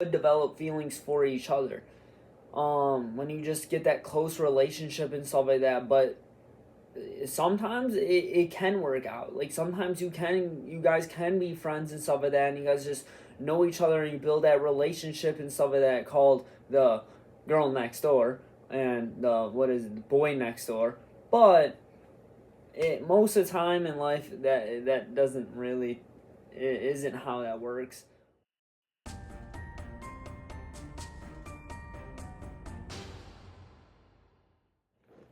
develop feelings for each other. When you just get that close relationship and stuff like that, but sometimes it can work out. Like sometimes you guys can be friends and stuff like that, and you guys just know each other and you build that relationship and stuff like that called the girl next door and the what is it, the boy next door. But most of the time in life that doesn't really it isn't how that works.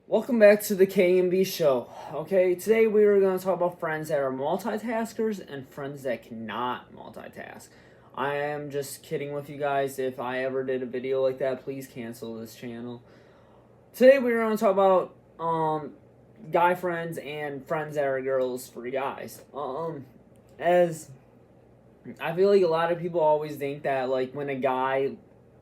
Welcome back to the K.M.B show. Okay, today we are going to talk about friends that are multitaskers and friends that cannot multitask. I am just kidding with you guys. If I ever did a video like that, please cancel this channel. Today we are going to talk about guy friends and friends that are girls for guys. As I feel like a lot of people always think that like when a guy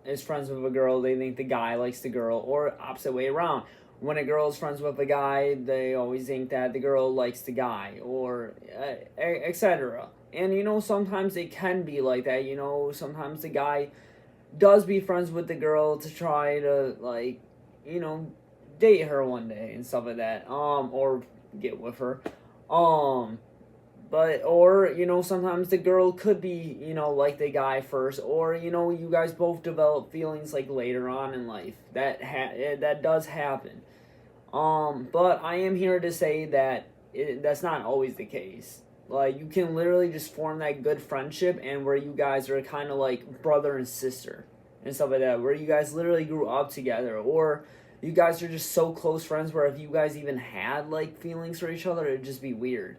is friends with a girl, they think the guy likes the girl, or opposite way around. When a girl is friends with a guy, they always think that the girl likes the guy, or etc. And sometimes it can be like that. Sometimes the guy does be friends with the girl to try to like, you know, date her one day and stuff like that. Or get with her. But or sometimes the girl could be like the guy first, or you guys both develop feelings like later on in life. That does happen. But I am here to say that that's not always the case. Like you can literally just form that good friendship, and where you guys are kind of like brother and sister and stuff like that, where you guys literally grew up together, or you guys are just so close friends where if you guys even had like feelings for each other, it'd just be weird.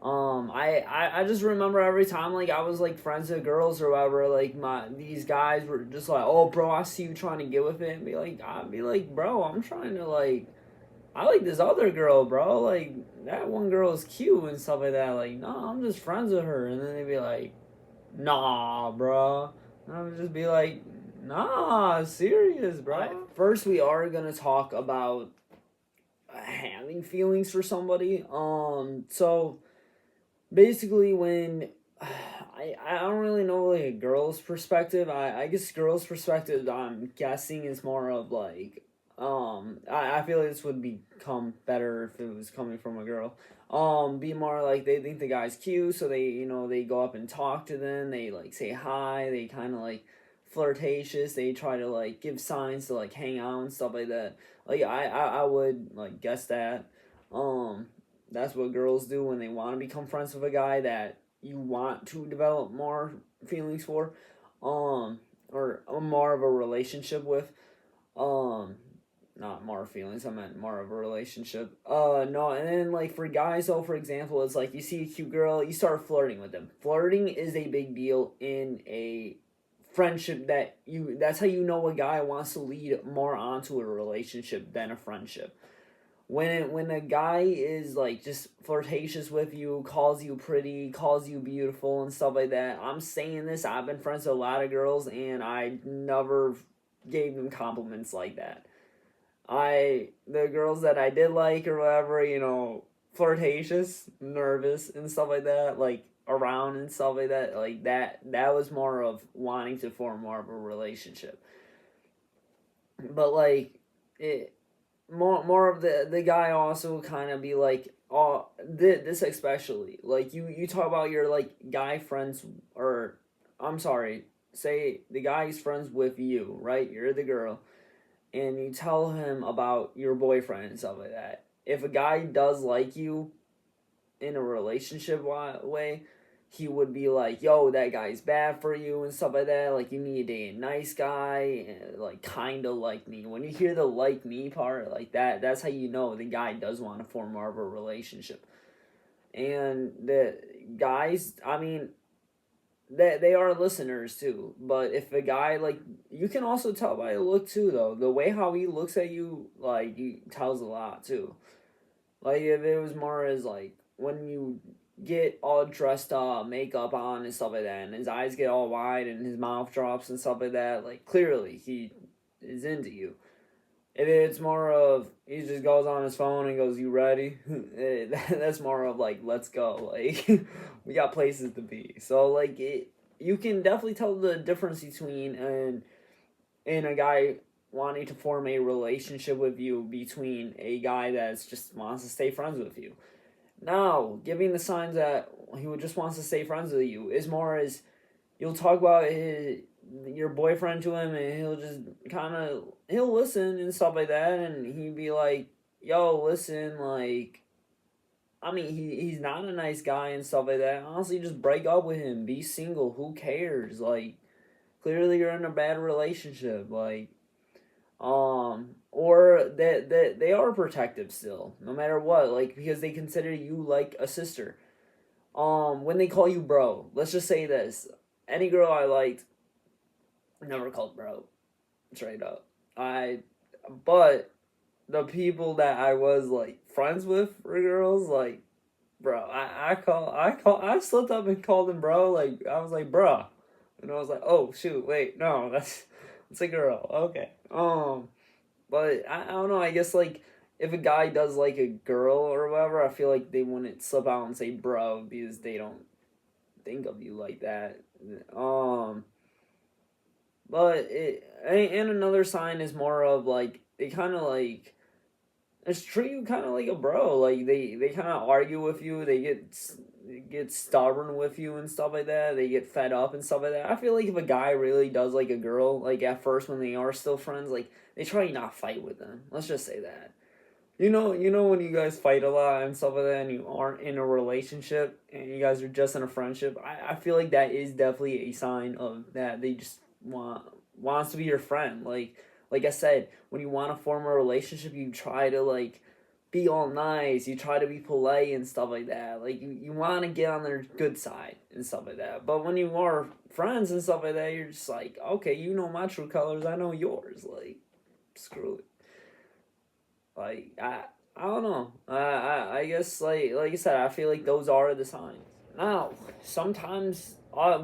I just remember every time like I was like friends with girls or whatever, like these guys were just like, oh bro, I see you trying to get with it, and I'd be like, bro, I'm trying to like, I like this other girl, bro, like that one girl is cute and stuff like that, like no, I'm just friends with her, and then they'd be like, nah, bro, and I would just be like, nah, serious, bro. Right. First, we are gonna talk about having feelings for somebody. So basically when I don't really know like a girl's perspective. I guess girl's perspective I'm guessing is more of like I feel like this would become better if it was coming from a girl. Be more like they think the guy's cute, so they go up and talk to them, they like say hi, they kinda like flirtatious, they try to like give signs to like hang out and stuff like that. Like I would like guess that. Um that's what girls do when they want to become friends with a guy that you want to develop more feelings for, um, or more of a relationship with. Um, Not more feelings. I meant more of a relationship. No, and then like for guys, though, for example, it's like you see a cute girl, you start flirting with them. Flirting is a big deal in a friendship that's how you know a guy wants to lead more onto a relationship than a friendship. When a guy is like just flirtatious with you, calls you pretty, calls you beautiful and stuff like that. I'm saying this, I've been friends with a lot of girls and I never gave them compliments like that. The girls that I did like or whatever, flirtatious, nervous and stuff like that, like around and stuff like that was more of wanting to form more of a relationship. But like it more of the guy also kind of be like, oh, this especially like you talk about your like guy friends, or I'm sorry, say the guy's friends with you, right? You're the girl, and you tell him about your boyfriend and stuff like that. If a guy does like you in a relationship way, he would be like, yo, that guy's bad for you and stuff like that. Like, you need to date a nice guy, like, kind of like me. When you hear the like me part, like that's how you know the guy does want to form more of a relationship. And the guys, I mean, they are listeners too. But if a guy, like, you can also tell by the look too, though. The way how he looks at you, like, he tells a lot too. Like if it was more as like when you get all dressed up, makeup on and stuff like that, and his eyes get all wide and his mouth drops and stuff like that, like clearly he is into you. If it's more of he just goes on his phone and goes, "You ready?" That's more of like, "Let's go." Like we got places to be. So like you can definitely tell the difference between and a guy wanting to form a relationship with you between a guy that's just wants to stay friends with you. Now, giving the signs that he would just wants to stay friends with you is more as you'll talk about your boyfriend to him, and he'll just kind of he'll listen and stuff like that, and he'd be like, "Yo, listen, like, I mean, he's not a nice guy and stuff like that. Honestly, just break up with him. Be single. Who cares? Like, clearly you're in a bad relationship. Like, or that they are protective still, no matter what. Like, because they consider you like a sister. When they call you bro, let's just say this: any girl I liked, never called bro, straight up. But the people that I was like friends with for girls, like, bro, I slipped up and called him bro. Like, I was like, bruh, and I was like, oh shoot, wait, no, that's a girl. Okay. But I don't know. I guess like if a guy does like a girl or whatever, I feel like they wouldn't slip out and say bro because they don't think of you like that. Um, and another sign is more of like they kind of like it's treat you kind of like a bro. Like they kind of argue with you. They get stubborn with you and stuff like that. They get fed up and stuff like that. I feel like if a guy really does like a girl, like at first when they are still friends, like they try not fight with them. Let's just say that. You know when you guys fight a lot and stuff like that, and you aren't in a relationship, and you guys are just in a friendship. I feel like that is definitely a sign of that they just wants to be your friend. Like I said, when you want to form a relationship, you try to like be all nice. You try to be polite and stuff like that. Like you want to get on their good side and stuff like that. But when you are friends and stuff like that, you're just like, okay, you know my true colors, I know yours. Like, screw it. Like I don't know. I guess like I said, I feel like those are the signs. Now, sometimes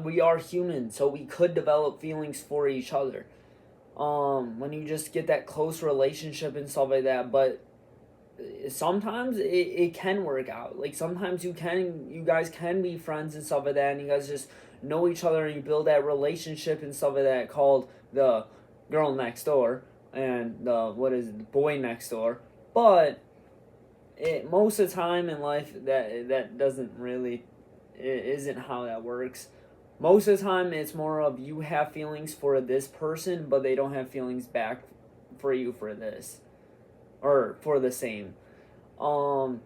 we are human, so we could develop feelings for each other. When you just get that close relationship and stuff like that, but sometimes it can work out. Like sometimes you guys can be friends and stuff like that, and you guys just know each other and you build that relationship and stuff like that called the girl next door and the what is it, the boy next door. But most of the time in life that doesn't really it isn't how that works. Most of the time it's more of you have feelings for this person, but they don't have feelings back for you for this or for the same. Um,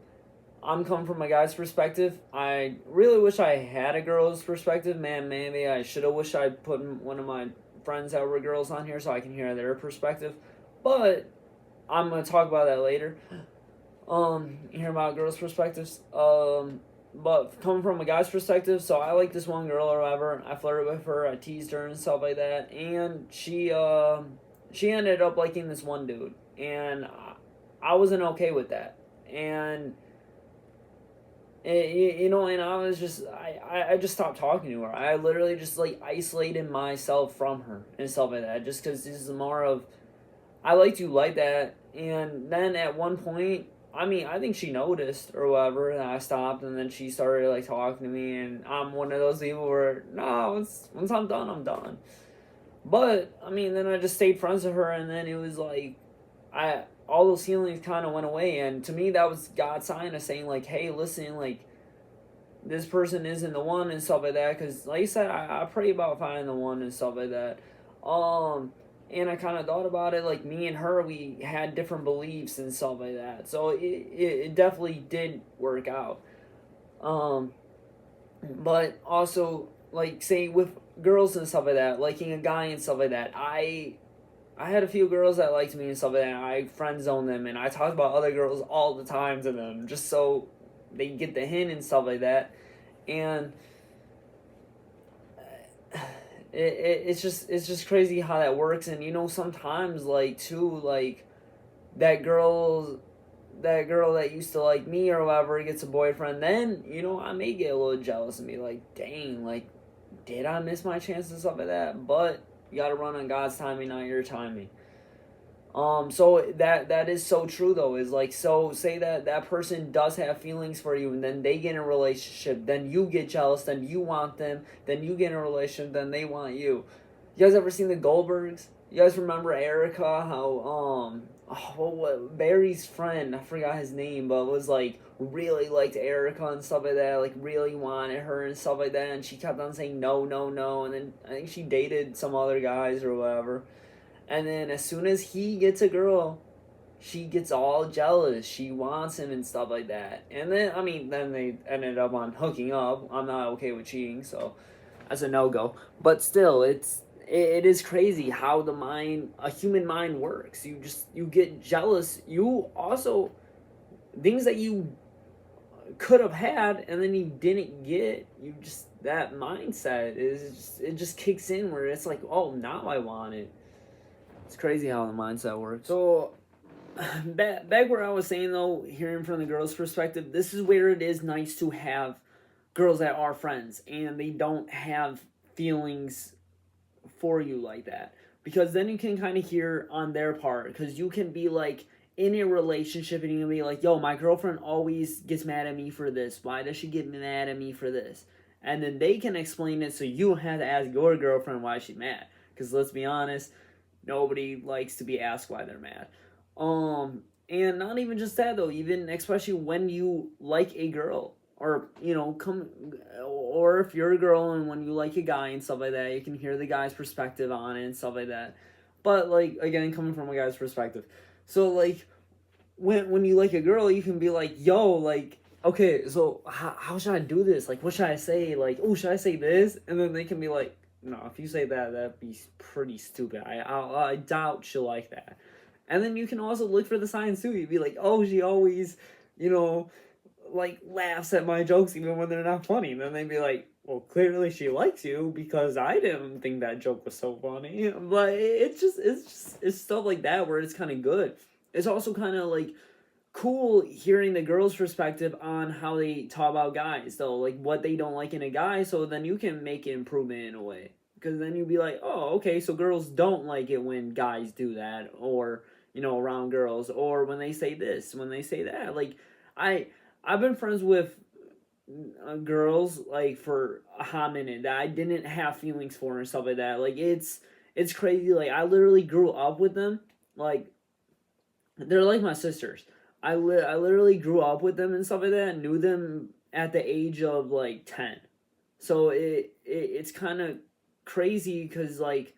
I'm coming from a guy's perspective. I really wish I had a girl's perspective. Man, maybe I should have wished I'd put one of my friends that were girls on here so I can hear their perspective. But I'm gonna talk about that later. Hear about girls' perspectives. But coming from a guy's perspective, so I like this one girl or whatever. I flirted with her, I teased her and stuff like that, and she ended up liking this one dude, and I wasn't okay with that, and and I was just I just stopped talking to her. I literally just like isolated myself from her and stuff like that, just because this is more of I liked you like that, and then at one point, I mean, I think she noticed or whatever that I stopped, and then she started like talking to me, and I'm one of those people where no, once I'm done, I'm done. But I mean, then I just stayed friends with her, and then it was like I all those feelings kind of went away, and to me that was God's sign of saying like, hey, listen, like this person isn't the one and stuff like that. Because like I said, I pray about finding the one and stuff like that. Um, and I kind of thought about it, like me and her, we had different beliefs and stuff like that. So it definitely did work out. Um, but also like say with girls and stuff like that, liking a guy and stuff like that, I had a few girls that liked me and stuff like that. I friend zoned them, and I talked about other girls all the time to them, just so they get the hint and stuff like that. And it's just crazy how that works. And sometimes like too like that girl that used to like me or whatever gets a boyfriend, then I may get a little jealous and be like, dang, like did I miss my chance and stuff like that? But you gotta run on God's timing, not your timing. So that is so true though. Is like, so say that that person does have feelings for you, and then they get in a relationship, then you get jealous, then you want them, then you get in a relationship, then they want you. You guys ever seen the Goldbergs? You guys remember Erica? How what Barry's friend, I forgot his name, but was like really liked Erica and stuff like that, like really wanted her and stuff like that, and she kept on saying no, no, no, and then I think she dated some other guys or whatever. And then as soon as he gets a girl, she gets all jealous. She wants him and stuff like that. And then, I mean, then they ended up on hooking up. I'm not okay with cheating, so that's a no go. But still, it is crazy how the mind, a human mind works. You get jealous. You also things that you could have had and then you didn't get. You just that mindset is just, it just kicks in where it's like, oh, now I want it. It's crazy how the mindset works. So back where I was saying though, hearing from the girl's perspective, this is where it is nice to have girls that are friends and they don't have feelings for you like that, because then you can kind of hear on their part, because you can be like in a relationship and you can be like, yo, my girlfriend always gets mad at me for this, why does she get mad at me for this, and then they can explain it, so you don't have to ask your girlfriend why she's mad, because let's be honest, nobody likes to be asked why they're mad. And not even just that though, even especially when you like a girl, or or if you're a girl and when you like a guy and stuff like that, you can hear the guy's perspective on it and stuff like that. But like, again, coming from a guy's perspective, so like when you like a girl, you can be like, yo, like, okay, so how should I do this, like what should I say, like, oh, should I say this, and then they can be like, no, if you say that, that'd be pretty stupid. I doubt she'll like that. And then you can also look for the signs too. You'd be like, oh, she always, you know, like laughs at my jokes even when they're not funny. And then they'd be like, well, clearly she likes you because I didn't think that joke was so funny. But it's stuff like that where it's kind of good. It's also kind of like cool hearing the girl's perspective on how they talk about guys though, like what they don't like in a guy, so then you can make an improvement in a way, because then you'd be like, oh, okay, so girls don't like it when guys do that, or around girls, or when they say this, when they say that. Like i I've been friends with girls like for a hot minute that I didn't have feelings for and stuff like that. Like it's crazy. Like I literally grew up with them. Like they're like my sisters. I literally grew up with them and stuff like that, and knew them at the age of like 10. So it's kind of crazy because like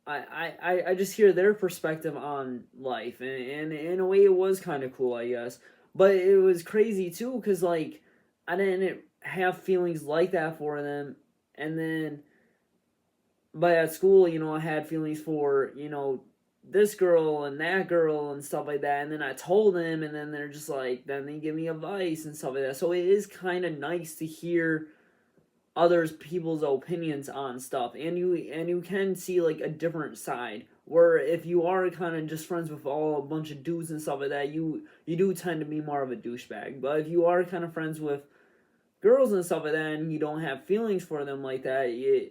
I just hear their perspective on life, and in a way it was kind of cool, I guess. But it was crazy too because like I didn't have feelings like that for them, and then but at school, I had feelings for, this girl and that girl and stuff like that. And then I told them, and then they're just like, then they give me advice and stuff like that. So it is kind of nice to hear others people's opinions on stuff, and you can see like a different side, where if you are kind of just friends with all a bunch of dudes and stuff like that, you do tend to be more of a douchebag. But if you are kind of friends with girls and stuff like that, and you don't have feelings for them like that, you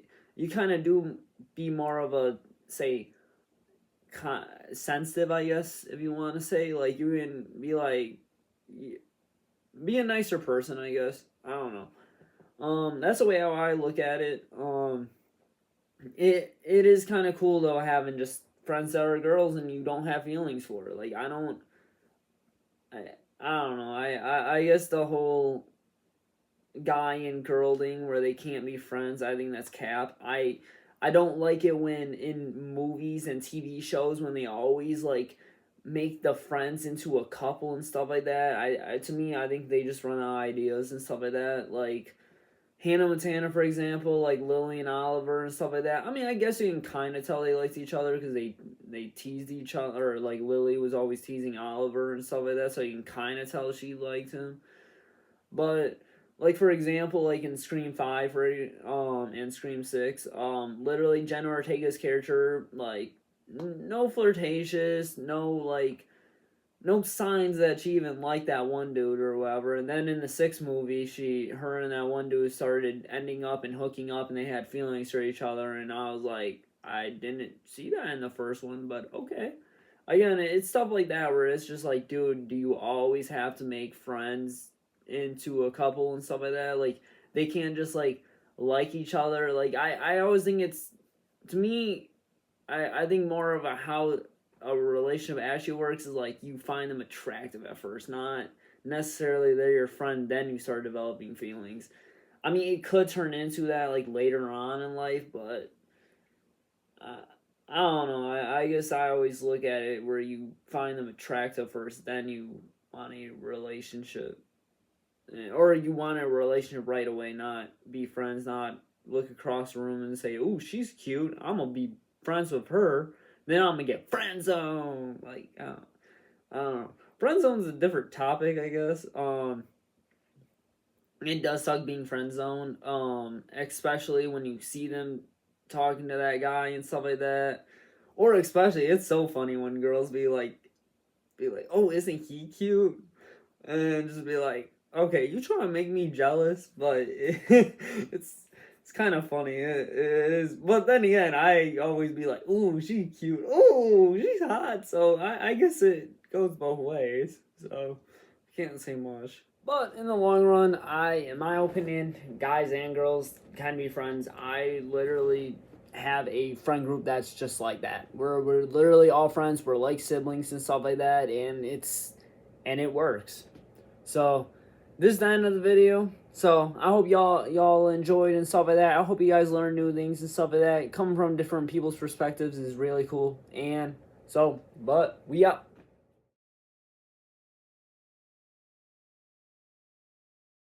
kind of do be more of a, say, sensitive, I guess, if you want to say. Like you can be like, be a nicer person, I guess. I don't know. That's the way how I look at it. It is kind of cool though, having just friends that are girls and you don't have feelings for it. Like I, I don't know. I guess the whole guy and girl thing where they can't be friends, I think that's cap. I don't like it when in movies and TV shows when they always like make the friends into a couple and stuff like that. I to me, I think they just run out of ideas and stuff like that. Like Hannah Montana, for example, like Lily and Oliver and stuff like that. I mean, I guess you can kind of tell they liked each other because they teased each other. Or like Lily was always teasing Oliver and stuff like that, so you can kind of tell she liked him. But like for example, like in Scream 5 or and Scream 6, literally Jenna Ortega's character, like no flirtatious, no like no signs that she even liked that one dude or whatever. And then in the sixth movie, her and that one dude started ending up and hooking up, and they had feelings for each other. And I was like, I didn't see that in the first one, but okay. Again, it's stuff like that where it's just like, dude, do you always have to make friends into a couple and stuff like that? Like, they can't just like each other. Like, I always think it's, to me, I think more of how a relationship actually works is like you find them attractive at first, not necessarily they're your friend, then you start developing feelings. I mean, it could turn into that like later on in life, but uh, I don't know. I guess I always look at it where you find them attractive first, then you want a relationship. Or you want a relationship right away, not be friends, not look across the room and say, "Oh, she's cute. I'm gonna be friends with her." Then I'm gonna get friend zone. Like, I don't know. Friend zone's a different topic, I guess. It does suck being friend zone. Especially when you see them talking to that guy and stuff like that. Or especially, it's so funny when girls be like, "Oh, isn't he cute?" And just be like, okay, you trying to make me jealous, but it's kind of funny. It is, but then again, I always be like, ooh, she cute, ooh, she's hot. So I guess it goes both ways. So can't say much. But in the long run, in my opinion, guys and girls can be friends. I literally have a friend group that's just like that. We're literally all friends. We're like siblings and stuff like that, and it works. So this is the end of the video. So I hope y'all enjoyed and stuff like that. I hope you guys learned new things and stuff like that. Coming from different people's perspectives is really cool. And so, but we out.